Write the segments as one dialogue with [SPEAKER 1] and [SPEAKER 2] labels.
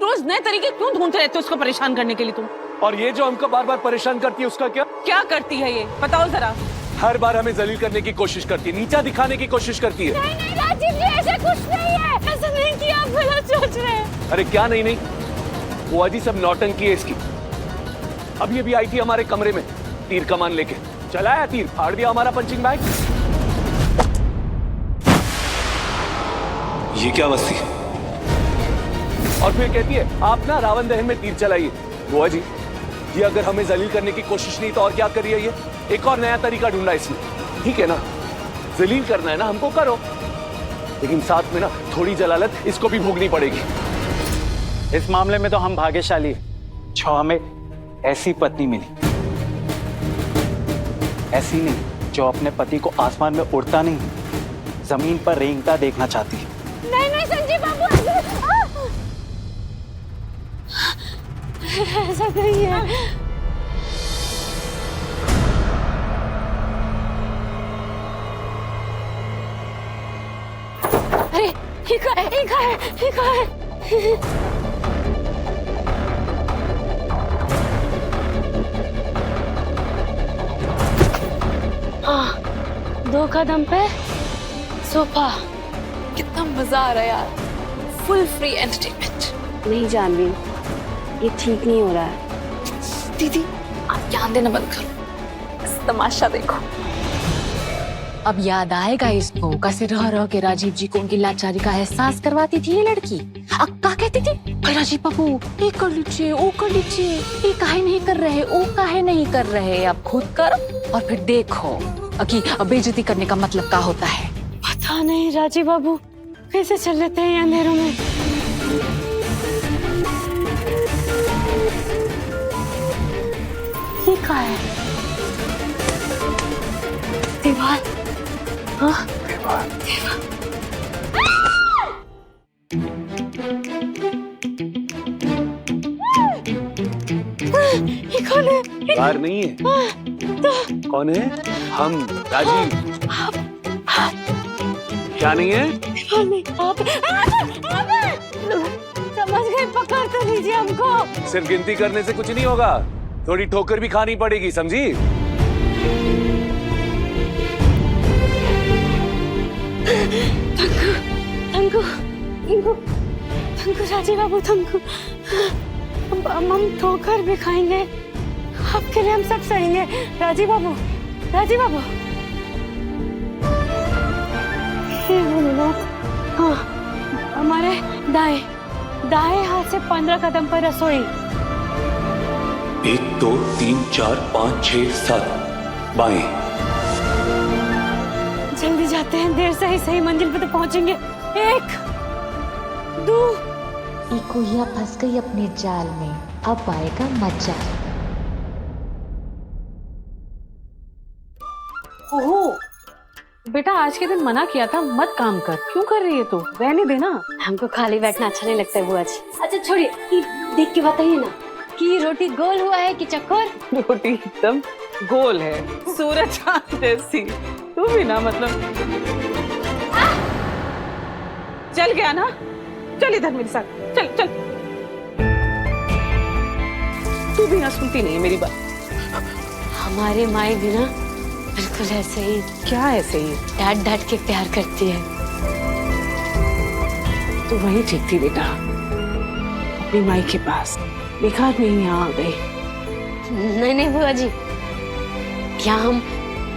[SPEAKER 1] रोज नए तरीके क्यों ढूंढते रहते हो उसको परेशान करने के लिए तुम?
[SPEAKER 2] और ये जो हमको बार बार परेशान करती है उसका क्या?
[SPEAKER 1] क्या करती है ये, बताओ जरा।
[SPEAKER 2] हर बार हमें जलील करने की कोशिश करती है, नीचा दिखाने की कोशिश करती है।
[SPEAKER 1] नहीं नहीं राजीव जी, ऐसा कुछ नहीं है, ऐसा नहीं किया, आप गलत सोच रहे हैं।
[SPEAKER 2] अरे क्या नहीं नहीं, वो अजी सब नौटंकी है इसकी। अभी अभी आई थी हमारे कमरे में तीर कमान लेके, चलाया तीर, फाड़ दिया हमारा पंचिंग बैग। ये क्या बस्ती? और फिर कहती है आप ना रावण दहन में तीर चलाइए। बुआ जी, ये अगर हमें जलील करने की कोशिश नहीं तो और क्या करिए? ये एक और नया तरीका ढूंढा इसमें। ठीक है ना, जलील करना है ना हमको, करो, लेकिन साथ में ना थोड़ी जलालत इसको भी भोगनी पड़ेगी।
[SPEAKER 3] इस मामले में तो हम भाग्यशाली हैं जो हमें ऐसी पत्नी मिली, ऐसी नहीं जो अपने पति को आसमान में उड़ता नहीं, जमीन पर रेंगता देखना चाहती है।
[SPEAKER 1] नहीं नहीं संजीव बाबू, ऐसा नहीं है। अरे ये क्या है, ये क्या है, ये क्या है? हाँ, 2 कदम पे सोफा।
[SPEAKER 4] कितना मजा आ रहा है यार, फुल फ्री एंटरटेनमेंट।
[SPEAKER 5] नहीं जानवी, ये ठीक नहीं हो रहा है।
[SPEAKER 4] दीदी आप ध्यान देना बंद करो, बस तमाशा देखो।
[SPEAKER 6] अब याद आएगा इसको कैसे रह रह के राजीव जी को उनकी लाचारी का एहसास करवाती थी ये लड़की। अक्का कहती थी भाई राजीव बाबू ये कर लीजिए, वो कर लीजिए, ये काहे नहीं कर रहे, वो काहे नहीं कर रहे, अब खुद करो और फिर देखो कि बेइज्जती करने का मतलब क्या होता है।
[SPEAKER 5] पता नहीं राजीव बाबू कैसे चल लेते हैं अंधेरों में। ये क्या है? दीवार। हाँ दीवार। ये कौन है?
[SPEAKER 2] बाहर नहीं है।
[SPEAKER 5] तो
[SPEAKER 2] कौन है? हम राजीव। क्या नहीं है?
[SPEAKER 5] नहीं, आप समझ गए, पकड़ तो लीजिए हमको।
[SPEAKER 2] सिर्फ गिनती करने से कुछ नहीं होगा, थोड़ी ठोकर भी खानी पड़ेगी, समझी?
[SPEAKER 5] थंकू राजीव बाबू, थंकू। हम ठोकर भी खाएंगे, आपके लिए हम सब सहेंगे राजीव बाबू, राजीव बाबू। हे भोलेनाथ। हाँ, हमारे दाएं हाथ से 15 कदम पर रसोई।
[SPEAKER 2] 1 2 3 4 5 6 7 बाएं।
[SPEAKER 5] जल्दी जाते हैं, देर से ही सही मंजिल पे तो पहुंचेंगे। 1 2।
[SPEAKER 6] इकोया फंस गई अपने जाल में, अब आएगा मजा।
[SPEAKER 1] ओहो बेटा, आज के दिन मना किया था मत काम कर, क्यों कर रही है तू? रहने देना।
[SPEAKER 5] हमको खाली बैठना अच्छा नहीं लगता है बुआ जी। अच्छा छोड़िए, देख के बताइए ना कि रोटी गोल हुआ है कि चक्कर?
[SPEAKER 1] रोटी एकदम गोल है, सूरज चांद जैसी। तू भी ना मतलब चल गया ना, चल इधर मेरे साथ, चल चल। तू भी ना सुनती नहीं है मेरी बात।
[SPEAKER 5] हमारे माई भी ना बिल्कुल ऐसे ही।
[SPEAKER 1] क्या ऐसे ही?
[SPEAKER 5] डांट डांट के प्यार करती है।
[SPEAKER 1] तू वही ठीक थी बेटा, अपनी माई के पास, बेकार में यहाँ आ गई।
[SPEAKER 5] नहीं नहीं बुआ जी, यहाँ हम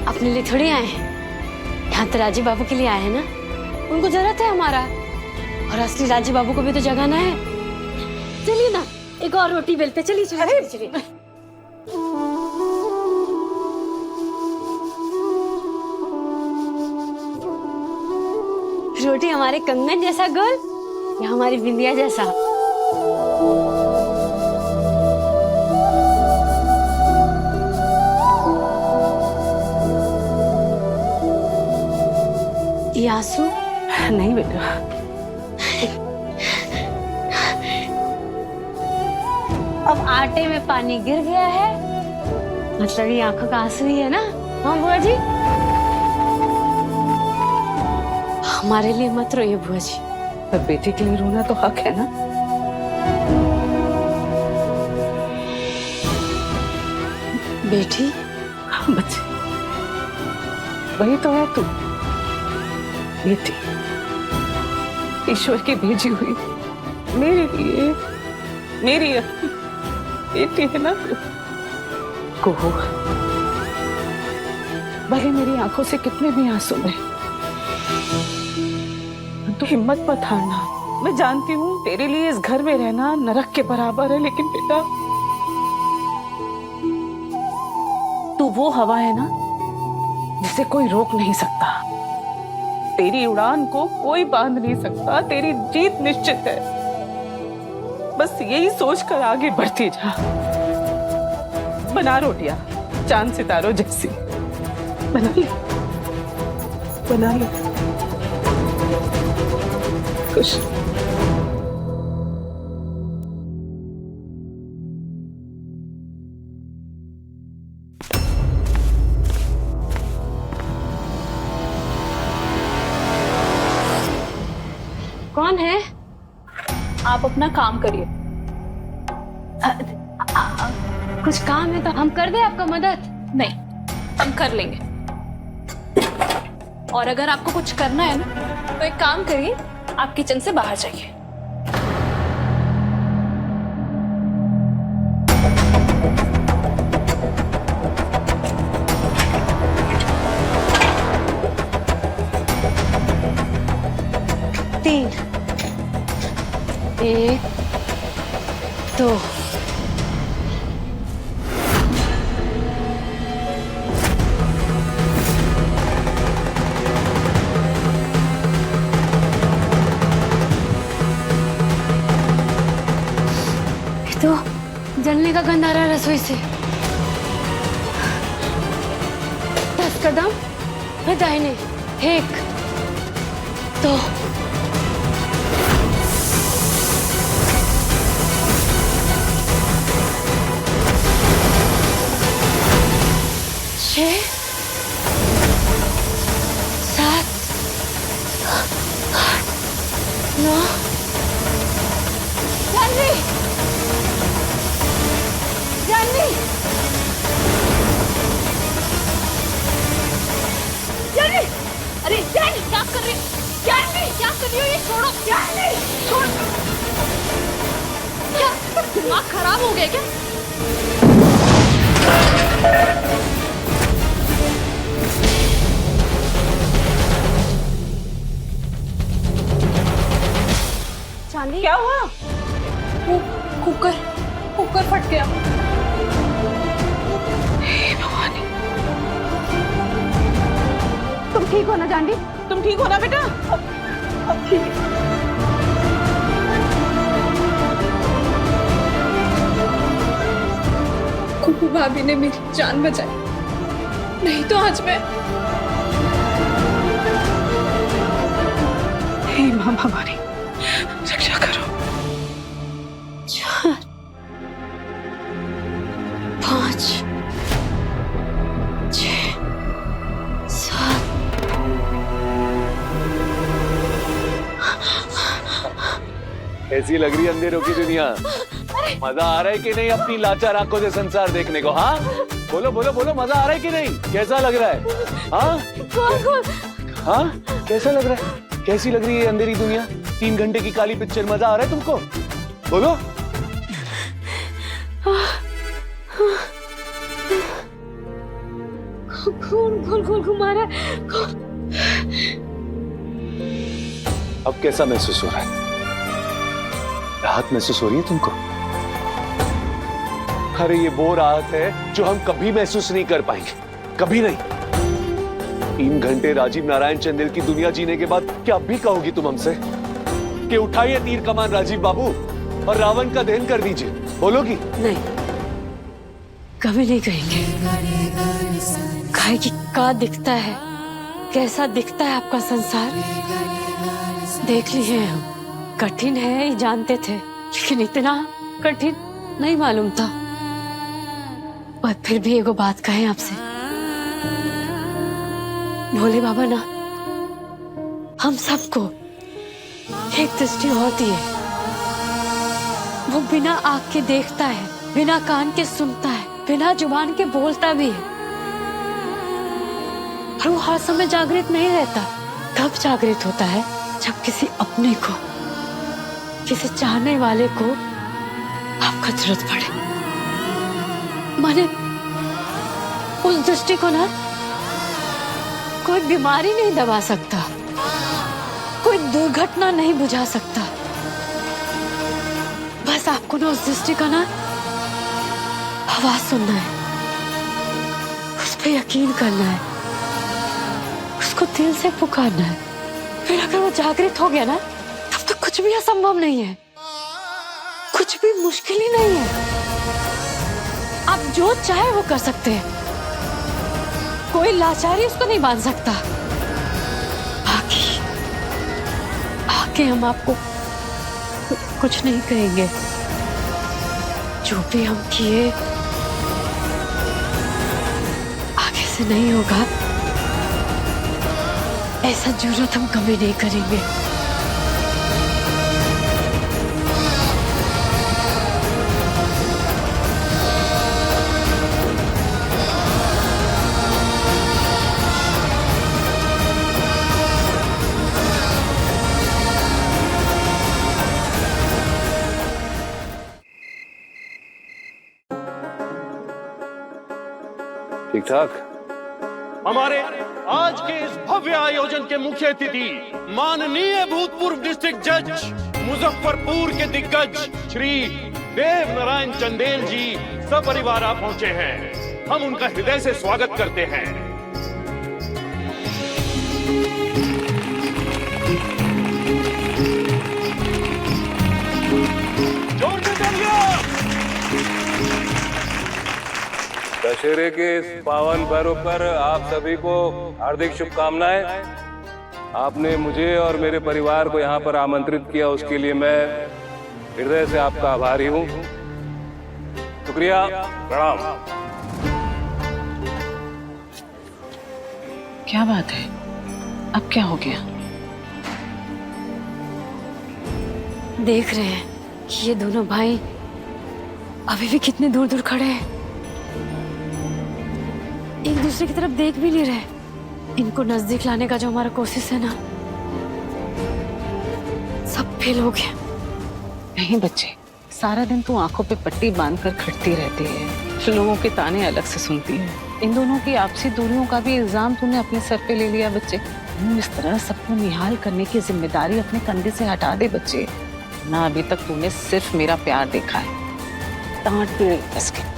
[SPEAKER 5] अपने लिए थोड़ी आए हैं, यहाँ तो राजीव बाबू के लिए आए हैं ना। उनको जरूरत है हमारा, और असली राजीव बाबू को भी तो जगाना है। चलिए ना, एक और रोटी बेलते। चलिए चलिए चलिए। रोटी हमारे कंगन जैसा गोल या हमारी बिंदिया जैसा? ये आंसू?
[SPEAKER 1] नहीं बेटा,
[SPEAKER 5] अब आटे में पानी गिर गया है, मतलब ये आंखों का आंसू ही है ना? हाँ बुआ जी, हमारे लिए मत रोइए बुआ जी।
[SPEAKER 1] पर बेटे के लिए रोना तो हक है ना।
[SPEAKER 5] बेटी,
[SPEAKER 1] हाँ बच्चे, वही तो है तू, बेटी, ईश्वर की भेजी हुई मेरे लिए मेरी बेटी है ना तू। कुहू, भले मेरी आंखों से कितने भी आंसू बहे, तू हिम्मत मत हारना। मैं जानती हूँ तेरे लिए इस घर में रहना नरक के बराबर है, लेकिन बेटा तू वो हवा है ना जिसे कोई रोक नहीं सकता। तेरी उड़ान को कोई बांध नहीं सकता, तेरी जीत निश्चित है। बस यही सोचकर आगे बढ़ती जा। बना रोटियां चांद सितारों जैसी, बना ले, बना ले। खुश।
[SPEAKER 5] कौन है?
[SPEAKER 4] आप अपना काम करिए।
[SPEAKER 5] कुछ काम है तो हम कर दें आपका मदद?
[SPEAKER 4] नहीं, हम कर लेंगे। और अगर आपको कुछ करना है ना, तो एक काम करिए, आप किचन से बाहर जाइए।
[SPEAKER 5] तीन, एक, दो। तो जलने का गंध आ रहा है रसोई से। 10 कदम फिर दाहिने, 1, 2। छह, 7, 8, 9। जानवी, जानवी, जानवी,
[SPEAKER 4] अरे जानवी, क्या कर रही हो? जानवी, क्या कर रही हो? ये छोड़ो। जानवी, छोड़। क्या दिमाग खराब हो गया क्या?
[SPEAKER 5] चांदी,
[SPEAKER 1] क्या हुआ?
[SPEAKER 4] कुकर कुकर फट गया।
[SPEAKER 1] हे भवानी,
[SPEAKER 5] तुम ठीक हो ना जानवी?
[SPEAKER 1] तुम ठीक हो ना बेटा? अब ठीक है।
[SPEAKER 4] कुकू भाभी ने मेरी जान बचाई, नहीं तो आज मैं।
[SPEAKER 1] हे माँ भवानी, रक्षा करो।
[SPEAKER 5] 4, 5, 6, 7।
[SPEAKER 2] कैसी लग रही है अंधेरों की दुनिया? मजा आ रहा है कि नहीं अपनी लाचार आंखों से संसार देखने को? हाँ, बोलो बोलो बोलो, मजा आ रहा है कि नहीं? कैसा लग रहा है? हाँ, हाँ, कैसा लग रहा है? कैसी लग रही है अंधेरी दुनिया? 3 घंटे की काली पिक्चर, मजा आ रहा है तुमको? बोलो।
[SPEAKER 5] खून घुल घुल घुमा रहा है।
[SPEAKER 2] अब कैसा महसूस हो रहा है? राहत महसूस हो रही है तुमको? अरे ये वो राहत है जो हम कभी महसूस नहीं कर पाएंगे, कभी नहीं। 3 घंटे राजीव नारायण चंदेल की दुनिया जीने के बाद क्या अभी कहोगी तुम हमसे कि उठाइए तीर कमान राजीव बाबू और रावण का दहन कर दीजिए? बोलोगी?
[SPEAKER 5] नहीं, कभी नहीं कहेंगे। काहे कि का दिखता है, कैसा दिखता है आपका संसार, देख लिए हैं हम। कठिन है ये जानते थे, लेकिन इतना कठिन नहीं मालूम था। और फिर भी एगो बात कहें आपसे, भोले बाबा ना हम सबको एक दृष्टि और दी है। वो बिना आँख के देखता है, बिना कान के सुनता है, बिना जुबान के बोलता भी है, और वो हर समय जागृत नहीं रहता। कब जागृत होता है? जब किसी अपने को, किसी चाहने वाले को आपका जरूरत पड़े। माने उस दृष्टि को ना कोई बीमारी नहीं दबा सकता, कोई दुर्घटना नहीं बुझा सकता। बस आपको ना उस दृष्टि का ना आवाज सुनना है, उस पर यकीन करना है, उसको दिल से पुकारना है। फिर अगर वो जागृत हो गया ना, तब तो कुछ भी असंभव नहीं है, कुछ भी मुश्किल ही नहीं है। आप जो चाहे वो कर सकते हैं, कोई लाचारी उसको नहीं बांध सकता। आके हम आपको कुछ नहीं कहेंगे। जो भी हम किए आगे से नहीं होगा, ऐसा जरूरत हम कभी नहीं करेंगे।
[SPEAKER 2] ठीक ठाक।
[SPEAKER 7] हमारे आज के इस भव्य आयोजन के मुख्य अतिथि माननीय भूतपूर्व डिस्ट्रिक्ट जज मुजफ्फरपुर के दिग्गज श्री देव नारायण चंदेल जी सपरिवार आ पहुंचे हैं। हम उनका हृदय से स्वागत करते हैं। जोर से तालियां।
[SPEAKER 2] दशहरे के इस पावन पर्व पर आप सभी को हार्दिक शुभकामनाएं। आपने मुझे और मेरे परिवार को यहाँ पर आमंत्रित किया, उसके लिए मैं हृदय से आपका आभारी हूँ। शुक्रिया, प्रणाम।
[SPEAKER 1] क्या बात है? अब क्या हो गया?
[SPEAKER 5] देख रहे हैं कि ये दोनों भाई अभी भी कितने दूर दूर खड़े हैं, एक दूसरे की तरफ देख भी नहीं रहे। इनको नजदीक लाने का जो हमारा कोशिश है ना, सब फेल हो गया।
[SPEAKER 1] नहीं बच्चे, सारा दिन तू आंखों पे पट्टी बांधकर खटती रहती है, लोगों के ताने अलग से सुनती है। इन दोनों की आपसी दूरियों का भी इल्जाम तूने अपने सर पे ले लिया। बच्चे, इस तरह सबको निहाल करने की जिम्मेदारी अपने कंधे से हटा दे। बच्चे ना, अभी तक तूने सिर्फ मेरा प्यार देखा है। डांट भी रही है इसके।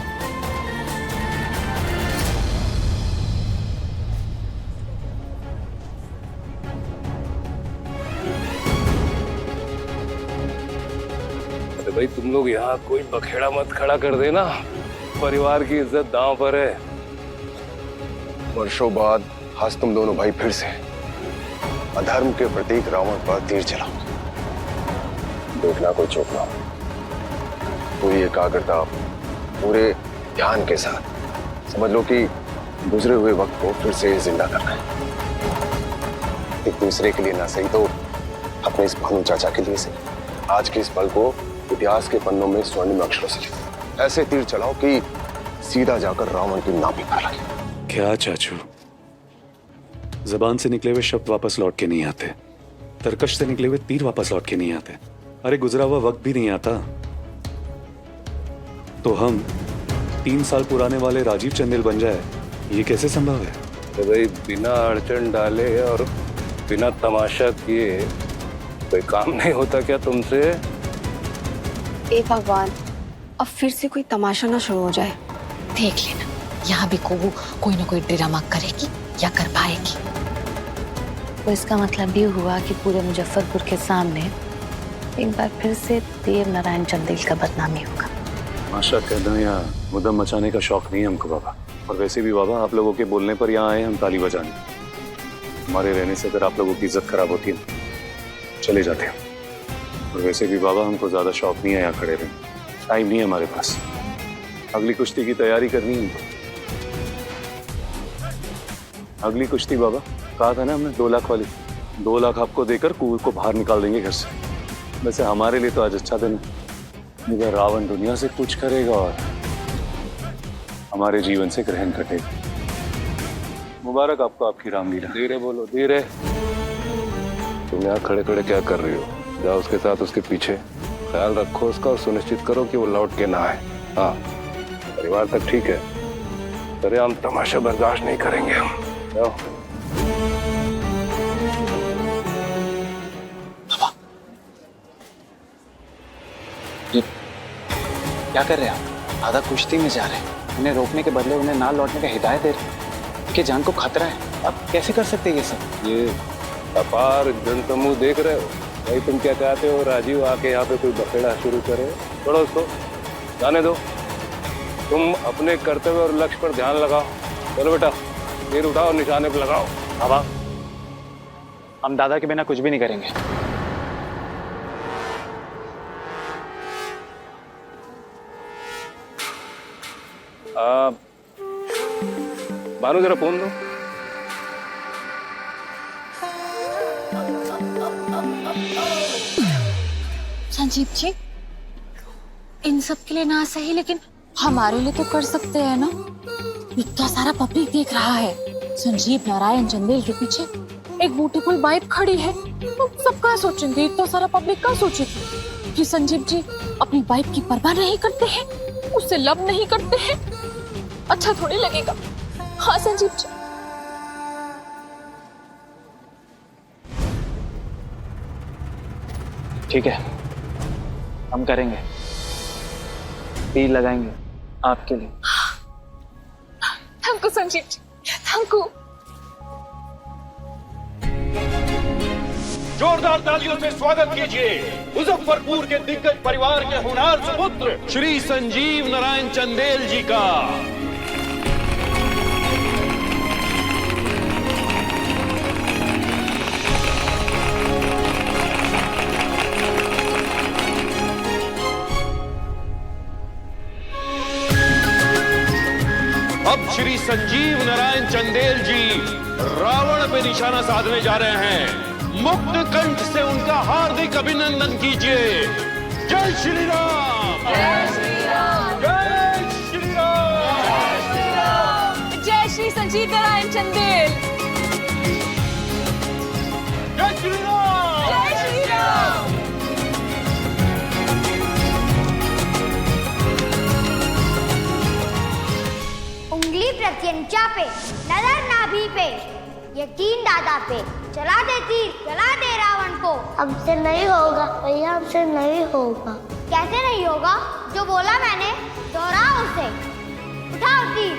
[SPEAKER 2] भाई तुम लोग यहाँ कोई बखेड़ा मत खड़ा कर देना, परिवार की इज्जत दांव पर है।
[SPEAKER 8] वर्षों बाद आज तुम दोनों भाई फिर से अधर्म के प्रतीक रावण पर तीर चलाओ। देखना कोई चूक ना हो। पूरी एकाग्रता, पूरे ध्यान के साथ समझ लो कि गुजरे हुए वक्त को फिर से जिंदा करना है। एक दूसरे के लिए ना सही तो अपने इस भानु चाचा के लिए सही, आज के इस पल को इतिहास के पन्नों में स्वर्णिम अक्षरों से लिखो। ऐसे तीर चलाओ कि सीधा जाकर रावण की नाभि पर लगे।
[SPEAKER 9] क्या चाचू, जबान से निकले हुए शब्द वापस लौट के नहीं आते, तरकश से निकले हुए तीर वापस लौट के नहीं आते। अरे गुजरा हुआ वक्त भी नहीं आता। तो हम 3 साल पुराने वाले राजीव चंदेल बन जाए, ये कैसे संभव है?
[SPEAKER 2] तो भाई बिना अड़चन डाले और बिना तमाशा किए कोई काम नहीं होता क्या तुमसे?
[SPEAKER 10] ए भगवान, अब फिर से कोई तमाशा ना शुरू हो जाए।
[SPEAKER 6] देख लेना, यहाँ भी कोई ना कोई ड्रामा करेगी या कर पाएगी।
[SPEAKER 11] तो इसका मतलब ये हुआ कि पूरे मुजफ्फरपुर के सामने एक बार फिर से देव नारायण चंदेल का बदनामी होगा।
[SPEAKER 9] तमाशा करना या मुद्दम मचाने का शौक नहीं है हमको बाबा। और वैसे भी बाबा, आप लोगों के बोलने पर यहाँ आए हम ताली बजाने। हमारे रहने से अगर आप लोगों की इज्जत खराब होती है चले जाते हैं। और वैसे भी बाबा, हमको ज्यादा शौक नहीं है यहाँ खड़े रहने, टाइम नहीं है हमारे पास। अगली कुश्ती की तैयारी करनी है। अगली कुश्ती बाबा, कहा था ना हमने 2 लाख वाली, 2 लाख आपको देकर कुएं को बाहर निकाल देंगे घर से। वैसे हमारे लिए तो आज अच्छा दिन है, रावण दुनिया से कुछ करेगा और हमारे जीवन से ग्रहण कटेगा। मुबारक आपको आपकी रामलीला। धीरे बोलो, धीरे।
[SPEAKER 8] तुम यहाँ खड़े खड़े क्या कर रही हो? जाओ उसके साथ उसके पीछे, ख्याल रखो उसका और सुनिश्चित करो कि वो लौट के ना आए। हाँ, परिवार तक ठीक है, अरे हम तमाशा बर्दाश्त नहीं करेंगे हम। जाओ।
[SPEAKER 3] क्या कर रहे हैं आप? दादा कुश्ती में जा रहे हैं, उन्हें रोकने के बदले उन्हें ना लौटने का हिदायत दे रहे हैं। उनकी जान को खतरा है, आप कैसे कर सकते हैं ये सब?
[SPEAKER 8] ये अपार जनसमूह देख रहे हो भाई? तुम क्या चाहते हो राजीव आके यहाँ पे कोई बखेड़ा शुरू करे? छोड़ो उसको, जाने दो। तुम अपने कर्तव्य और लक्ष्य पर ध्यान लगाओ। चलो बेटा, तीर उठाओ, निशाने पर लगाओ।
[SPEAKER 3] बाबा, हम दादा के बिना कुछ भी नहीं करेंगे।
[SPEAKER 8] भानु जरा फोन दो।
[SPEAKER 6] संजीव जी, इन सब के लिए ना सही लेकिन हमारे लिए तो कर सकते हैं ना। इतना सारा पब्लिक देख रहा है। संजीव नारायण चंदेल के पीछे एक ब्यूटीफुल वाइफ खड़ी है, तो सब क्या सोचेंगे? इतना सारा पब्लिक क्या सोचेगी कि संजीव जी अपनी वाइफ की परवाह नहीं करते हैं, उससे लव नहीं करते हैं? अच्छा थोड़ी लगेगा। हाँ संजीव जी।
[SPEAKER 3] ठीक है, हम करेंगे, तीर लगाएंगे आपके लिए।
[SPEAKER 6] Thank you Sanjeev ji, thank you.
[SPEAKER 7] जोरदार तालियों से स्वागत कीजिए मुजफ्फरपुर के दिग्गज परिवार के होनहार सुपुत्र श्री संजीव नारायण चंदेल जी का। अब श्री संजीव नारायण चंदेल जी रावण पे निशाना साधने जा रहे हैं। मुक्त कंठ से उनका हार्दिक अभिनंदन कीजिए। जय श्री राम, जय श्री राम, जय श्री राम, जय श्री राम।
[SPEAKER 6] जय श्री संजीव नारायण चंदेल।
[SPEAKER 7] जय श्री राम,
[SPEAKER 6] जय श्री राम।
[SPEAKER 12] उंगली प्रत्यंचा पे, नजर नाभि पे, यकीन दादा पे, चला दे तीर, चला दे रावण को। हमसे नहीं होगा भैया, हमसे नहीं होगा। कैसे नहीं होगा? जो बोला मैंने दोहराओ उसे। उठाओ तीर।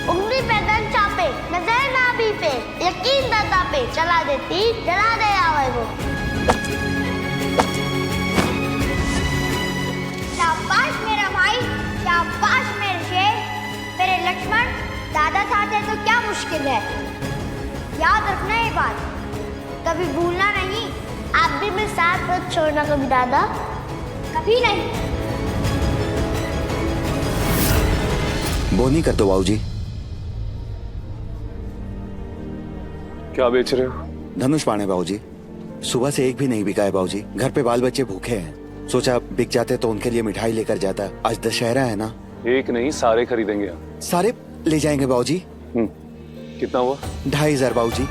[SPEAKER 12] उंगली प्रत्यंचा पे, नजर नाभि पे, यकीन दादा पे, चला दे तीर, चला दे रावण को। शाबाश मेरा भाई, शाबाश मेरे शेर, मेरे लक्ष्मण। दादा साथ है तो क्या मुश्किल है। याद रखना ये बात, कभी भूलना नहीं। आप भी मेरे साथ मत छोड़ना कभी दादा, कभी नहीं।
[SPEAKER 13] बोनी कर दो बाबूजी।
[SPEAKER 9] क्या बेच रहे हो?
[SPEAKER 13] धनुष बाण है बाबूजी। सुबह से एक भी नहीं बिका है बाबूजी। घर पे बाल बच्चे भूखे हैं, सोचा बिक जाते तो उनके लिए मिठाई लेकर जाता। आज दशहरा है ना।
[SPEAKER 9] एक नहीं, सारे खरीदेंगे।
[SPEAKER 13] सारे ले जाएंगे बाबूजी।
[SPEAKER 9] कितना हुआ?
[SPEAKER 13] 2500 बाबूजी।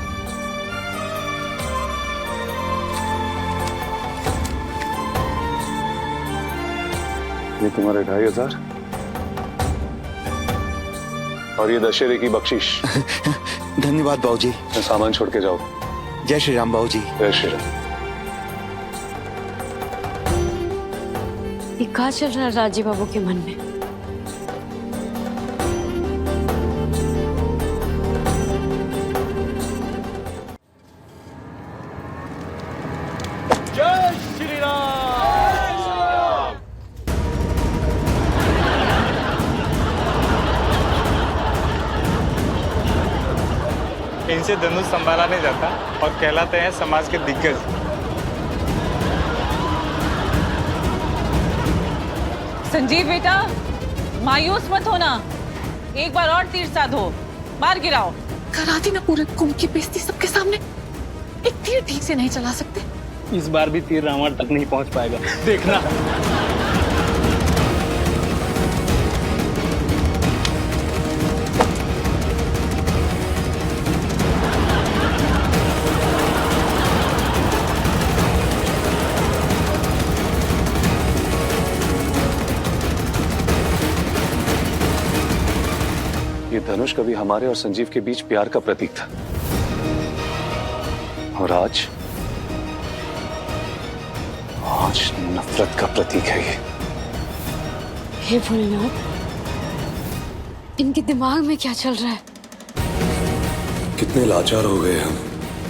[SPEAKER 9] ये तुम्हारे 2500 और ये दशहरे की बख्शिश।
[SPEAKER 13] धन्यवाद बाबूजी।
[SPEAKER 9] सामान छोड़ के जाओ।
[SPEAKER 13] जय श्री राम बाबूजी।
[SPEAKER 9] जय श्री राम।
[SPEAKER 5] ये क्या चल रहा है राजीव बाबू के मन में?
[SPEAKER 7] जय श्री राम।
[SPEAKER 14] इनसे धनुष संभाला नहीं जाता और कहलाते हैं समाज के दिग्गज।
[SPEAKER 1] संजीव बेटा, मायूस मत होना, एक बार और तीर साधो, मार गिराओ।
[SPEAKER 6] करा दी ना पूरे कुंभ की बेइज्जती सबके सामने। एक तीर ठीक से नहीं चला सकते।
[SPEAKER 14] इस बार भी तीर रावण तक नहीं पहुंच पाएगा, देखना।
[SPEAKER 9] धनुष कभी हमारे और संजीव के बीच प्यार का प्रतीक था, और आज नफरत का प्रतीक है ये।
[SPEAKER 5] हे भोलेनाथ, इनके दिमाग में क्या चल रहा है?
[SPEAKER 15] कितने लाचार हो गए हम,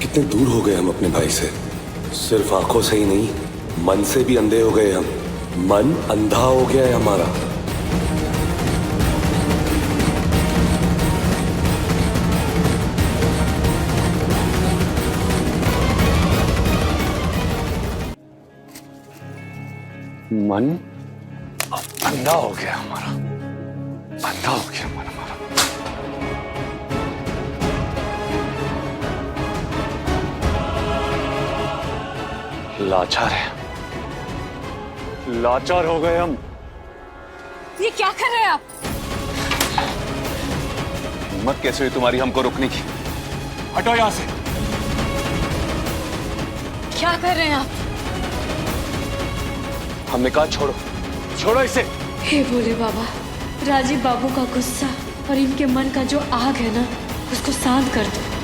[SPEAKER 15] कितने दूर हो गए हम अपने भाई से। सिर्फ आंखों से ही नहीं, मन से भी अंधे हो गए हम। मन अंधा हो गया है हमारा।
[SPEAKER 9] मन अंधा हो गया हमारा, अंधा हो गया हमारा। लाचार है, लाचार हो गए हम।
[SPEAKER 5] ये क्या कर रहे हैं आप?
[SPEAKER 9] हिम्मत कैसे हुई तुम्हारी हमको रोकने की? हटो यहां से।
[SPEAKER 5] क्या कर रहे हैं आप?
[SPEAKER 9] हमने कहा छोड़ो, छोड़ो इसे।
[SPEAKER 5] हे भोले बाबा, राजीव बाबू का गुस्सा और इनके मन का जो आग है ना, उसको शांत कर दो।